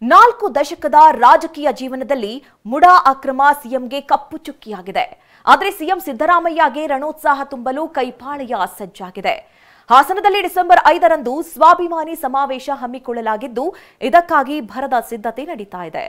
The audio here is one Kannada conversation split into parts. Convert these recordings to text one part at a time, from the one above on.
4 ದಶಕದ ರಾಜಕೀಯ ಜೀವನದಲ್ಲಿ ಮುಡಾ ಅಕ್ರಮ ಸಿಎಂಗೆ ಕಪ್ಪು ಚುಕ್ಕಿಯಾಗಿದೆ. ಆದರೆ ಸಿಎಂ ಸಿದ್ದರಾಮಯ್ಯಗೆ ರಣೋತ್ಸಾಹ ತುಂಬಲು ಕೈಪಾಳೆಯ ಸಜ್ಜಾಗಿದೆ. ಹಾಸನದಲ್ಲಿ ಡಿಸೆಂಬರ್ 5ರಂದು ಸ್ವಾಭಿಮಾನಿ ಸಮಾವೇಶ ಹಮ್ಮಿಕೊಳ್ಳಲಾಗಿದ್ದು, ಇದಕ್ಕಾಗಿ ಭರದ ಸಿದ್ಧತೆ ನಡೀತಾ ಇದೆ.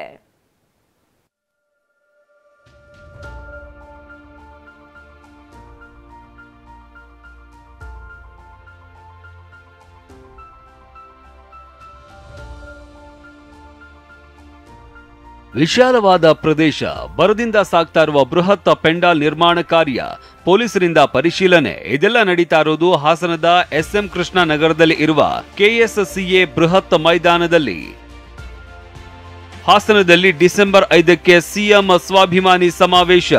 ವಿಶಾಲವಾದ ಪ್ರದೇಶ, ಬರದಿಂದ ಸಾಗ್ತಾ ಇರುವ ಬೃಹತ್ ಪೆಂಡಾಲ್ ನಿರ್ಮಾಣ ಕಾರ್ಯ, ಪೊಲೀಸರಿಂದ ಪರಿಶೀಲನೆ ಇದೆಲ್ಲ ನಡೀತಾ ಇರೋದು ಹಾಸನದ ಎಸ್ಎಂ ಕೃಷ್ಣ ನಗರದಲ್ಲಿ ಇರುವ ಕೆಎಸ್ಸಿಎ ಬೃಹತ್ ಮೈದಾನದಲ್ಲಿ. ಹಾಸನದಲ್ಲಿ ಡಿಸೆಂಬರ್ 5ಕ್ಕೆ ಸಿಎಂ ಸ್ವಾಭಿಮಾನಿ ಸಮಾವೇಶ.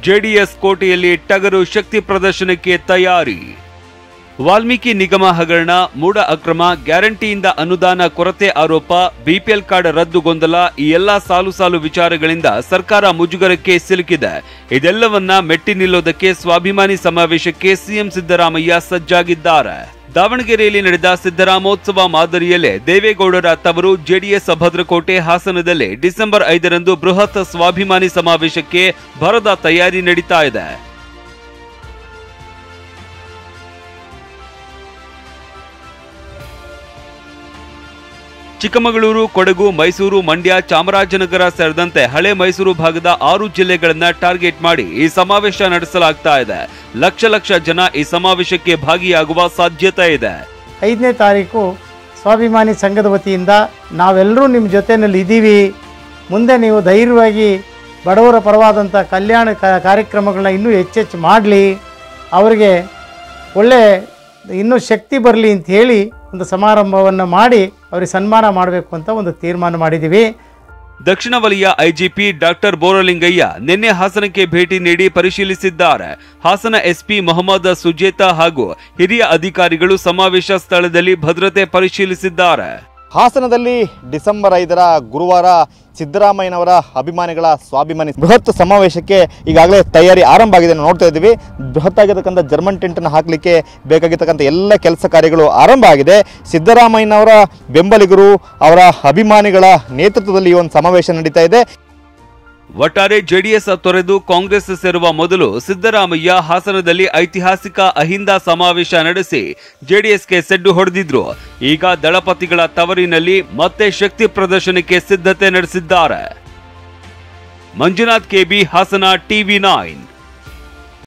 ಜೆಡಿಎಸ್ ಕೋಟೆಯಲ್ಲಿ ಟಗರು ಶಕ್ತಿ ಪ್ರದರ್ಶನಕ್ಕೆ ತಯಾರಿ. ವಾಲ್ಮೀಕಿ ನಿಗಮ ಹಗರಣ, ಮೂಡ ಅಕ್ರಮ, ಗ್ಯಾರಂಟಿಯಿಂದ ಅನುದಾನ ಕೊರತೆ ಆರೋಪ, ಬಿಪಿಎಲ್ ಕಾರ್ಡ್ ರದ್ದು ಗೊಂದಲ, ಈ ಎಲ್ಲಾ ಸಾಲು ವಿಚಾರಗಳಿಂದ ಸರ್ಕಾರ ಮುಜುಗರಕ್ಕೆ ಸಿಲುಕಿದೆ. ಇದೆಲ್ಲವನ್ನ ಮೆಟ್ಟಿ ನಿಲ್ಲೋದಕ್ಕೆ ಸ್ವಾಭಿಮಾನಿ ಸಮಾವೇಶಕ್ಕೆ ಸಿಎಂ ಸಿದ್ದರಾಮಯ್ಯ ಸಜ್ಜಾಗಿದ್ದಾರೆ. ದಾವಣಗೆರೆಯಲ್ಲಿ ನಡೆದ ಸಿದ್ದರಾಮೋತ್ಸವ ಮಾದರಿಯಲ್ಲೇ ದೇವೇಗೌಡರ ತವರು ಜೆಡಿಎಸ್ ಭದ್ರಕೋಟೆ ಹಾಸನದಲ್ಲಿ ಡಿಸೆಂಬರ್ 5ರಂದು ಬೃಹತ್ ಸ್ವಾಭಿಮಾನಿ ಸಮಾವೇಶಕ್ಕೆ ಭರದ ತಯಾರಿ ನಡೀತಾ ಇದೆ. ಚಿಕ್ಕಮಗಳೂರು, ಕೊಡಗು, ಮೈಸೂರು, ಮಂಡ್ಯ, ಚಾಮರಾಜನಗರ ಸೇರಿದಂತೆ ಹಳೆ ಮೈಸೂರು ಭಾಗದ 6 ಜಿಲ್ಲೆಗಳನ್ನ ಟಾರ್ಗೆಟ್ ಮಾಡಿ ಈ ಸಮಾವೇಶ ನಡೆಸಲಾಗ್ತಾ ಇದೆ. ಲಕ್ಷ ಜನ ಈ ಸಮಾವೇಶಕ್ಕೆ ಭಾಗಿಯಾಗುವ ಸಾಧ್ಯತೆ ಇದೆ. 5ನೇ ತಾರೀಕು ಸ್ವಾಭಿಮಾನಿ ಸಂಘದ ವತಿಯಿಂದ ನಾವೆಲ್ಲರೂ ನಿಮ್ಮ ಜೊತೆಯಲ್ಲಿ ಇದ್ದೀವಿ. ಮುಂದೆ ನೀವು ಧೈರ್ಯವಾಗಿ ಬಡವರ ಪರವಾದಂಥ ಕಲ್ಯಾಣ ಕಾರ್ಯಕ್ರಮಗಳನ್ನ ಇನ್ನೂ ಹೆಚ್ಚೆಚ್ಚು ಮಾಡಲಿ, ಅವರಿಗೆ ಒಳ್ಳೆ ಇನ್ನೂ ಶಕ್ತಿ ಬರಲಿ ಅಂತ ಹೇಳಿ ಒಂದು ಸಮಾರಂಭವನ್ನು ಮಾಡಿ ಅವರಿಗೆ ಸನ್ಮಾನ ಮಾಡಬೇಕು ಅಂತ ಒಂದು ತೀರ್ಮಾನ ಮಾಡಿದ್ದೀವಿ. ದಕ್ಷಿಣ ವಲಯ ಐಜಿಪಿ ಡಾಕ್ಟರ್ ಬೋರಲಿಂಗಯ್ಯ ನಿನ್ನೆ ಹಾಸನಕ್ಕೆ ಭೇಟಿ ನೀಡಿ ಪರಿಶೀಲಿಸಿದ್ದಾರೆ. ಹಾಸನ ಎಸ್ಪಿ ಮೊಹಮ್ಮದ್ ಸುಜೇತಾ ಹಾಗೂ ಹಿರಿಯ ಅಧಿಕಾರಿಗಳು ಸಮಾವೇಶ ಸ್ಥಳದಲ್ಲಿ ಭದ್ರತೆ ಪರಿಶೀಲಿಸಿದ್ದಾರೆ. ಹಾಸನದಲ್ಲಿ ಡಿಸೆಂಬರ್ 5ರ ಗುರುವಾರ ಸಿದ್ದರಾಮಯ್ಯನವರ ಅಭಿಮಾನಿಗಳ ಸ್ವಾಭಿಮಾನಿ ಬೃಹತ್ ಸಮಾವೇಶಕ್ಕೆ ಈಗಾಗಲೇ ತಯಾರಿ ಆರಂಭ ಆಗಿದೆ. ನೋಡ್ತಾ ಇದ್ದೀವಿ, ಬೃಹತ್ತಾಗಿರ್ತಕ್ಕಂಥ ಜರ್ಮನ್ ಟೆಂಟನ್ನು ಹಾಕಲಿಕ್ಕೆ ಬೇಕಾಗಿರ್ತಕ್ಕಂಥ ಎಲ್ಲ ಕೆಲಸ ಕಾರ್ಯಗಳು ಆರಂಭ ಆಗಿದೆ. ಸಿದ್ದರಾಮಯ್ಯನವರ ಬೆಂಬಲಿಗರು, ಅವರ ಅಭಿಮಾನಿಗಳ ನೇತೃತ್ವದಲ್ಲಿ ಈ ಒಂದು ಸಮಾವೇಶ ನಡೀತಾ ಇದೆ. ಒಟ್ಟಾರೆ ಜೆಡಿಎಸ್ ತೊರೆದು ಕಾಂಗ್ರೆಸ್ ಸೇರುವ ಮೊದಲು ಸಿದ್ದರಾಮಯ್ಯ ಹಾಸನದಲ್ಲಿ ಐತಿಹಾಸಿಕ ಅಹಿಂದ ಸಮಾವೇಶ ನಡೆಸಿ ಜೆಡಿಎಸ್ಗೆ ಸೆಡ್ಡು ಹೊಡೆದಿದ್ರು. ಈಗ ದಳಪತಿಗಳ ತವರಿನಲ್ಲಿ ಮತ್ತೆ ಶಕ್ತಿ ಪ್ರದರ್ಶನಕ್ಕೆ ಸಿದ್ಧತೆ ನಡೆಸಿದ್ದಾರೆ. ಮಂಜುನಾಥ್ ಕೆಬಿ, ಹಾಸನ, ಟಿವಿ9.